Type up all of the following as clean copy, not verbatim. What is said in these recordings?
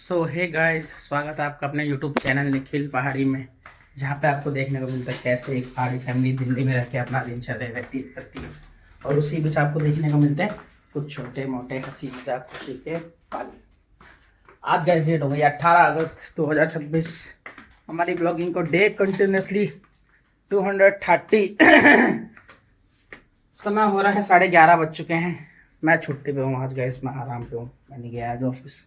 सो hey guys, स्वागत है आपका अपने यूट्यूब चैनल निखिल पहाड़ी में, जहाँ पे आपको देखने को मिलता है कैसे एक पहाड़ी फैमिली दिल्ली में रह के अपना दिनचर्या व्यतीत करती है। और उसी बीच आपको देखने को मिलते हैं कुछ छोटे मोटे हंसी मजाक खुशी के पल। आज गाइस डेट हो गई 18 अगस्त 2026। हमारी ब्लॉगिंग को डे कंटिन्यूसली 230 समय हो रहा है 11:30 बज चुके हैं। मैं छुट्टी पे हूँ आज गाइस, मैं आराम पे हूँ। मैंने गया आज ऑफिस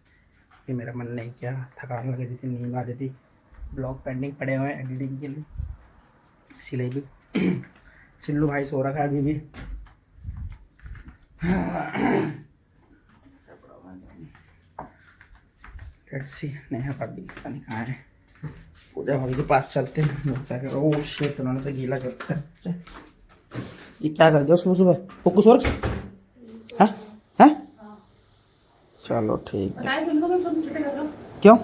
कि मेरा मन नहीं किया, थकान लगी थी, नींद आ रही थी, ब्लॉग पेंडिंग पड़े हुए हैं एडिटिंग के लिए, इसीलिए भी। चिल्लू भाई सो रखा है अभी भी। लेट्स सी, नेहा भाभी पता नहीं कहाँ है। पूजा भाभी के पास चलते हैं। ओह शिट, उन्होंने तो गीला कर दिया। ये क्या कर दिया सुबह सुबह? फोकस वर्क है? हैं? चलो ठीक है। क्यों?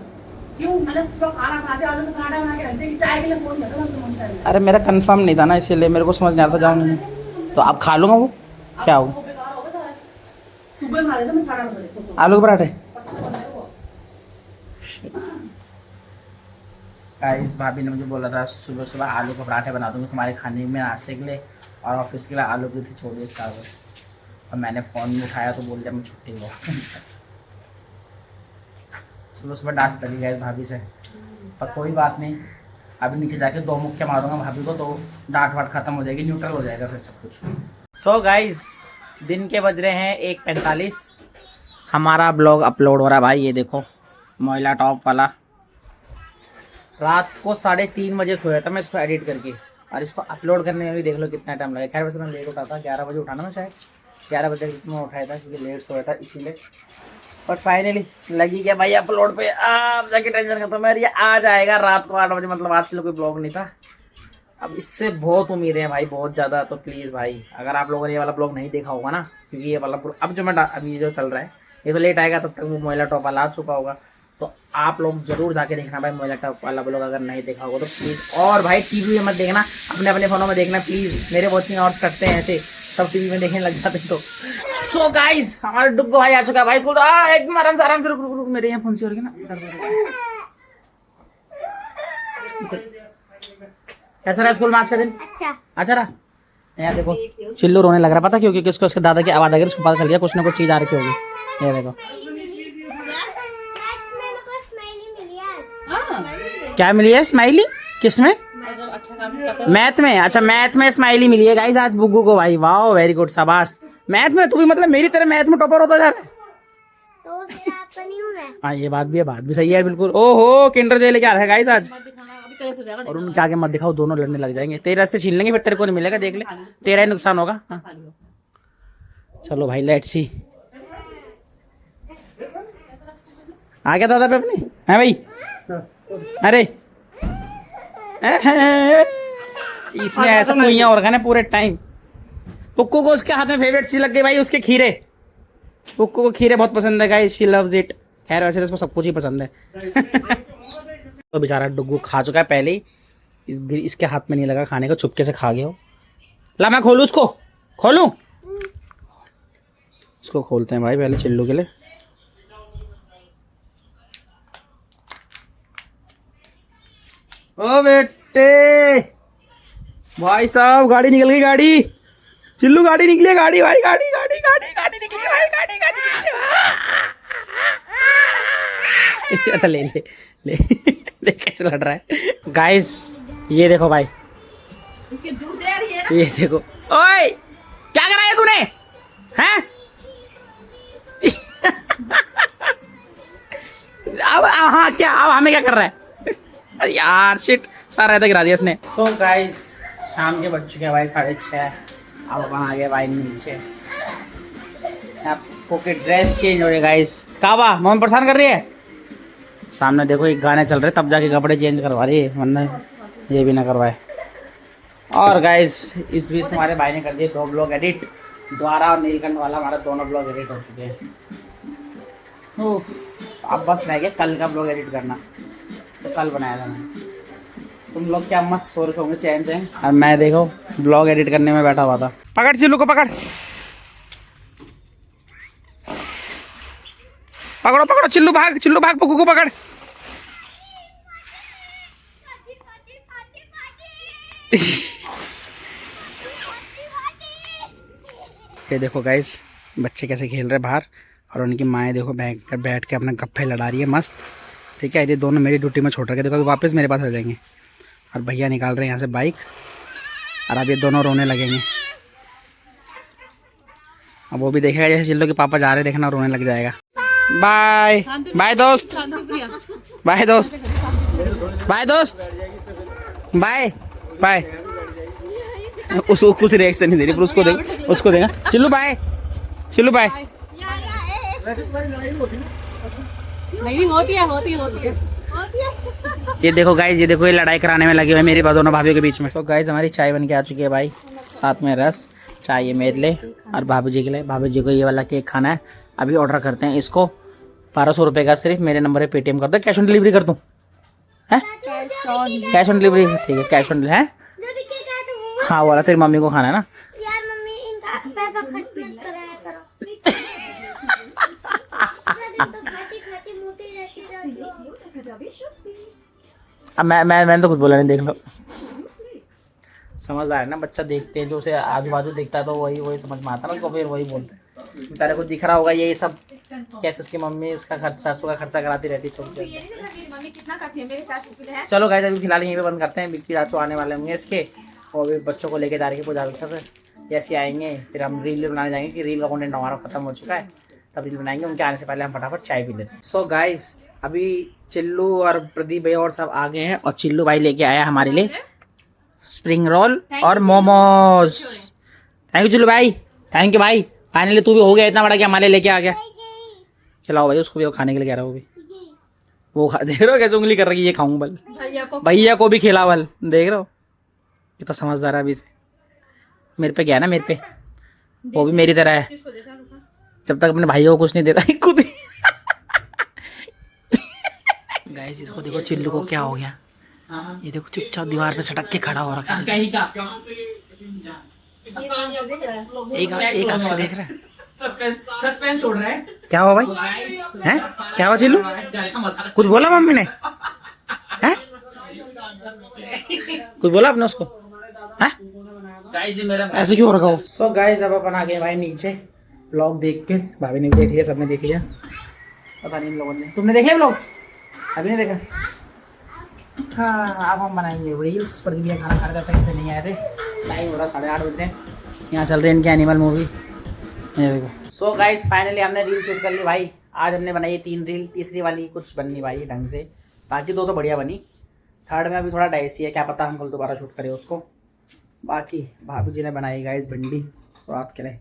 अरे मेरा कंफर्म नहीं था ना, इसीलिए मेरे को समझ नहीं आता। जाओ नहीं तो आप खा लूँगा। वो क्या हो? आलू के पराठे। गाइस भाभी ने मुझे बोला था सुबह सुबह आलू के पराठे बना दूंगी तुम्हारे खाने में, नाश्ते के लिए और ऑफिस के लिए आलू की थी छोड़ी 4 बजे। और मैंने फ़ोन में उठाया तो बोल दिया मैं छुट्टी हुआ। सुबह सुबह डांट पड़ी गई भाभी से, पर कोई बात नहीं। अभी नीचे जाके 2 मुक्के मारूंगा भाभी को तो डांट वाट खत्म हो जाएगी, न्यूट्रल हो जाएगा फिर सब कुछ। सो गाइस, दिन के बज रहे हैं 1:45। हमारा ब्लॉग अपलोड हो रहा है भाई। ये देखो मोइला टॉप वाला। रात को 3:30 बजे सोया था मैं इसको एडिट करके, और इसको अपलोड करने में भी देख लो कितना टाइम लगा। खैर वैसे मैं लेट उठा था, 11 बजे उठाना मैं, शायद 11 बजे मैं उठाया था क्योंकि लेट सोया था इसीलिए। बट फाइनली लगी गया भाई अपलोड पे। आप जाके टेंशन खत्म है। ये आ जाएगा रात को 8 बजे, मतलब आज के लिए कोई ब्लॉग नहीं था। अब इससे बहुत उम्मीदें हैं भाई, बहुत ज़्यादा। तो प्लीज़ भाई, अगर आप लोगों ने ये वाला ब्लॉग नहीं देखा होगा ना, क्योंकि ये वाला अब जो मैं अभी जो चल रहा है ये तो लेट आएगा, तब तक वो मोइला टॉप वाला आ चुका होगा। तो आप लोग जरूर जाके देखना भाई मोइला टॉप वाला ब्लॉग, अगर नहीं देखा होगा तो प्लीज़। और भाई टीवी में मत देखना, अपने अपने फ़ोनों में देखना प्लीज़। मेरे वॉचिंग आवर्स करते हैं ऐसे, सब टीवी में देखने लग जाते तो। सो गाइस, हमारे डुग्गो भाई आ चुका है भाई स्कूल। एकदम आराम से आराम से। रुक मेरे यहाँ फोन से हो रही है ना। कैसा रहा स्कूल में आज का दिन? अच्छा रहा। यहाँ देखो चिल्लू रोने लग रहा, पता क्यों? क्योंकि उसको उसके दादा की आवाज़ आ गई, उसको पता चल गया कुछ ना कुछ चीज़ आ रखी होगी। ये देखो क्या मिली है स्माइली। किसमें? मैथ में। अच्छा मैथ में स्माइली मिली है गाइस आज बुग्गू को भाई। वाह वेरी गुड, शाबाश। मैथ में तू भी मतलब मेरी तरह मैथ में टॉपर होता जा रहा है। तो फिर आपका नहीं हूं मैं। हाँ ये बात भी है, बात भी सही है बिल्कुल। ओहो किंडर जॉय लेके आ रहा है गाइस आज। और उनके आगे मत दिखाओ, दोनों लड़ने लग जाएंगे। तेरा से छीन लेंगे फिर तेरे को नहीं मिलेगा, देख ले, तेरा ही नुकसान होगा। हाँ। चलो भाई लेट्स सी। आ गया दादा पे अपनी है भाई। अरे इसने ऐसा कुइयां और खाने पूरे टाइम। पुक्कू को उसके हाथ में फेवरेट चीज लग गई भाई, उसके खीरे। पुक्कू को खीरे बहुत पसंद है गाइस, शी लव्स इट। खैर वैसे उसको सब कुछ ही पसंद है। तो बेचारा डुग्गू खा चुका है पहले ही, इसके हाथ में नहीं लगा खाने को, चुपके से खा गया हो। ला मैं खोलूं उसको, खोलूं? इसको खोलते हैं भाई पहले चिल्लू के लिए। ओ बेटे भाई साहब, गाड़ी निकल गई, गाड़ी। चिल्लू गाड़ी निकली है, गाड़ी भाई, गाड़ी गाड़ी गाड़ी गाड़ी निकली भाई, गाड़ी गाड़ी। अच्छा ले ले ले ले कैसे लड़ रहा है गाइस। ये देखो भाई, ये देखो। ओए क्या कर रहा है तूने? हैं? अब हाँ क्या, अब हमें क्या कर रहा है? अरे यार शिट, सारा ऐसा गिरा दिया इसने। तो गाइस शाम के बज चुके हैं भाई 6:30। अब अपन आ गए भाई नीचे। आपको की ड्रेस चेंज हो रही है गाइस। काबा मम्मी परेशान कर रही है। सामने देखो एक गाने चल रहे, तब जाके कपड़े चेंज करवा रही है, वरना ये भी ना करवाए। और गाइस इस बीच हमारे भाई ने कर दिए 2 ब्लॉग एडिट। द्वारा और नीलकंठ वाला हमारा दोनों ब्लॉग एडिट हो चुके हैं। अब बस रह गया कल का ब्लॉग एडिट करना, तो कल बनाया था मैंने। तुम लोग क्या मस्त सो रहे होंगे चैन से, और मैं देखो ब्लॉग एडिट करने में बैठा हुआ था। पकड़ चिल्लू को पकड़। पकड़ो पकड़ो, चिल्लू भाग पुक्कू को पकड़। ये देखो गाइस बच्चे कैसे खेल रहे बाहर, और उनकी माएँ देखो बैठ के अपना गप्पे लड़ा रही है मस्त। ठीक है, ये दोनों मेरी ड्यूटी में छोड़ रखे, देखो वापस मेरे पास आ जाएंगे। और भैया निकाल रहे हैं यहाँ से बाइक, और अब ये दोनों रोने लगेंगे। अब वो भी देखेगा जैसे चिल्लो के पापा जा रहे, देखना रोने लग जाएगा। बाय बाय दोस्त, बाय दोस्त, बाय दोस्त, बाय बाय। उसको कुछ रिएक्शन नहीं दे रही, पर उसको देख, उसको देगा। चिल्लू बाय, चिल्लू बाय। नहीं होती है। ये देखो गाइस, ये देखो ये लड़ाई कराने में लगे हुए मेरी दोनों भाभीयों के बीच में। तो गाइस हमारी चाय बन के आ चुकी है भाई, साथ में रस। चाय ये मेरे लिए और भाभी जी के लिए। भाभी जी को ये वाला केक खाना है, अभी ऑर्डर करते हैं इसको। 1200 रुपये का सिर्फ, मेरे नंबर पे पेटीएम कर दो। कैश ऑन डिलीवरी कर दूँ? है कैश ऑन डिलीवरी? ठीक है, कैश ऑन डिलीवरी है। हाँ वाला तेरी मम्मी को खाना है ना यार, मम्मी इनका पैसा खर्च मत कराया करो। खाती मोटी रहती। अब मैंने तो कुछ बोला नहीं, देख लो। समझ आ रहा है ना, बच्चा देखते हैं जो उसे आजू बाजू दिखता है तो वही समझ में आता है ना, तो फिर वही बोलते हैं। तेरे को दिख रहा होगा ये सब कैसे उसकी मम्मी इसका खर्चा कराती रहती है। चलो गाइस अभी फिलहाल यहीं पे बंद करते हैं। बिक्की चाचू आने वाले होंगे इसके, और भी बच्चों को लेके जा रहे हैं पूजा से। जैसे आएंगे फिर हम रील बनाने जाएंगे, कि रील का कंटेंट हमारा खत्म हो चुका है, तब रील बनाएंगे। उनके आने से पहले हम फटाफट चाय पी लेते हैं। सो गाइस अभी चिल्लू और प्रदीप भाई और सब आ गए हैं, और चिल्लू भाई लेके आया हमारे लिए स्प्रिंग रोल और मोमोज। थैंक यू चिल्लू भाई, थैंक यू भाई। फाइनली तू भी हो गया इतना बड़ा कि हमारे लेके आ गया। खिलाओ भाई उसको भी, वो खाने के लिए कह रहा है। वो भी वो देख रहे हो कैसे उंगली कर रही है, ये खाऊं बल। भैया को भी खिला बल, देख रहे हो कितना समझदार है अभी से। मेरे पे गया ना, मेरे पे वो भी मेरी तरह है, जब तक अपने भाइयों को कुछ नहीं देता खुद ही। गाइस इसको देखो चिल्लू को क्या हो गया, ये देखो चुपचाप दीवार पे सटक के खड़ा हो रखा है। एक आंख से देख रहा है, सस्पेंस छोड़ रहा है। क्या हुआ भाई? हैं क्या हुआ चिल्लू? कुछ बोला मम्मी ने? हैं कुछ बोला आपने उसको? हैं ऐसे क्यों रखा हो? सो गाइस अब अपन आ गए भाई नीचे, व्लॉग देख के। भाभी ने भी देख लिया, सबने देख लिया, पता नहीं इन लोगों ने। तुमने देख लिया व्लॉग? अभी नहीं देखा? हाँ अब हम बनाएंगे रील्स पर। भी खाना खाने का टाइम से नहीं आए थे, टाइम हो रहा 8:30 बजे। यहाँ चल रही है इनकी एनिमल मूवी, ये देखो। सो गाइस फाइनली हमने रील शूट कर ली भाई। आज हमने बनाई 3 रील, तीसरी वाली कुछ बननी भाई ढंग से, बाकी 2 तो बढ़िया बनी। थर्ड में अभी थोड़ा डाइसी है, क्या पता हम कल दोबारा शूट करें उसको। बाकी भाभी जी ने बनाई गाइस भिंडी रात के लिए,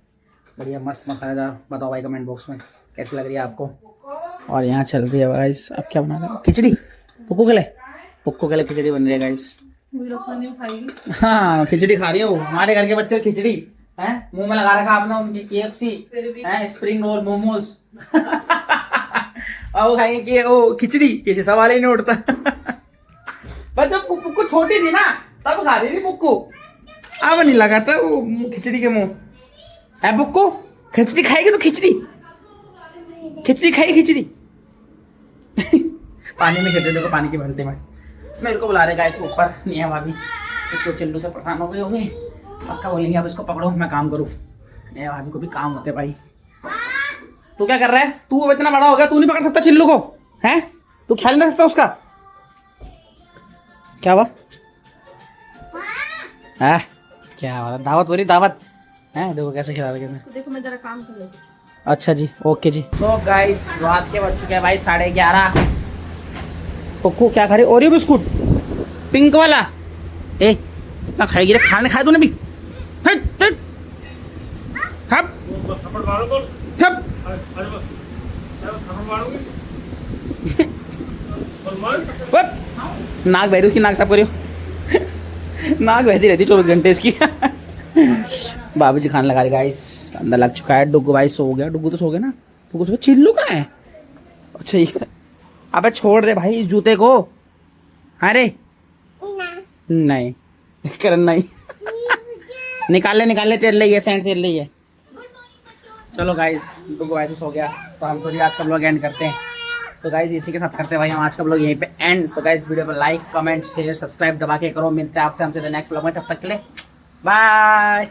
बढ़िया मस्त मसालेदार। बताओ भाई कमेंट बॉक्स में कैसी लग रही है आपको। और यहाँ चल रही है गाइस, अब क्या बना रहे हैं? खिचड़ी पुक्कू के लिए खिचड़ी बन रही है गाइस। हाँ खिचड़ी खा रही हो, हमारे घर के बच्चे खिचड़ी हैं मुंह में लगा रखा आपने उनकी। KFC हैं, स्प्रिंग रोल, मोमोज और वो खाएंगे कि वो खिचड़ी, किसी सवाल ही नहीं उठता। बस जब पुक्कू छोटी थी ना तब खा रही थी पुक्कू, अब नहीं लगाता वो खिचड़ी के मुंह। है पुक्कू खिचड़ी खाएगी तो खिचड़ी खाएगी खिचड़ी। पानी में खेलते देखो, पानी की बाल्टी में। मेरे को बुला रहे गाइस ऊपर, निया भाभी तो चिल्लू से परेशान हो गए होंगे, पक्का बोलेंगे अब इसको पकड़ो मैं काम करूँ। निया भाभी को भी काम होते भाई। तू क्या कर रहा है? तू इतना बड़ा हो गया, तू नहीं पकड़ सकता चिल्लू को? हैं तू ख्याल नहीं रख सकता उसका? क्या हुआ? क्या हुआ? दावत हो रही दावत है, देखो कैसे खिला रहे हैं। देखो मैं जरा काम कर लेती। अच्छा जी, ओके जी। तो गाइस रात के बज चुके हैं भाई 11:30। पुक्कू क्या खा रही? ओरियो बिस्कुट पिंक वाला। ए कितना खाएगी रे? खाने खाए तूने भी? नाक बहरी उसकी, नाक साफ करियो। नाक बहती रहती 24 घंटे इसकी। बाबू जी खाने लगा रहे गाइस, अंदर लग चुका है। डुग्गू भाई सो गया, डुग्गू तो सो गया ना, डुग्गू सो गया। चिल्लू कहाँ है? अच्छा ये, अबे छोड़ दे भाई इस जूते को। अरे नहीं करण नहीं। निकाल ले तेरे लिए, ये सैंड तेरे लिए। चलो गाइस डुगो भाई तो सो गया, तो हम थोड़ी आज का ब्लॉग एंड करते हैं। सो गाइस इसी के साथ करते हैं भाई हम आज का ब्लॉग यहीं पे एंड। सो गाइस वीडियो पर लाइक कमेंट शेयर सब्सक्राइब दबा के करो। मिलते हैं आपसे हमसे नेक्स्ट ब्लॉग में, तब तक के लिए बाय।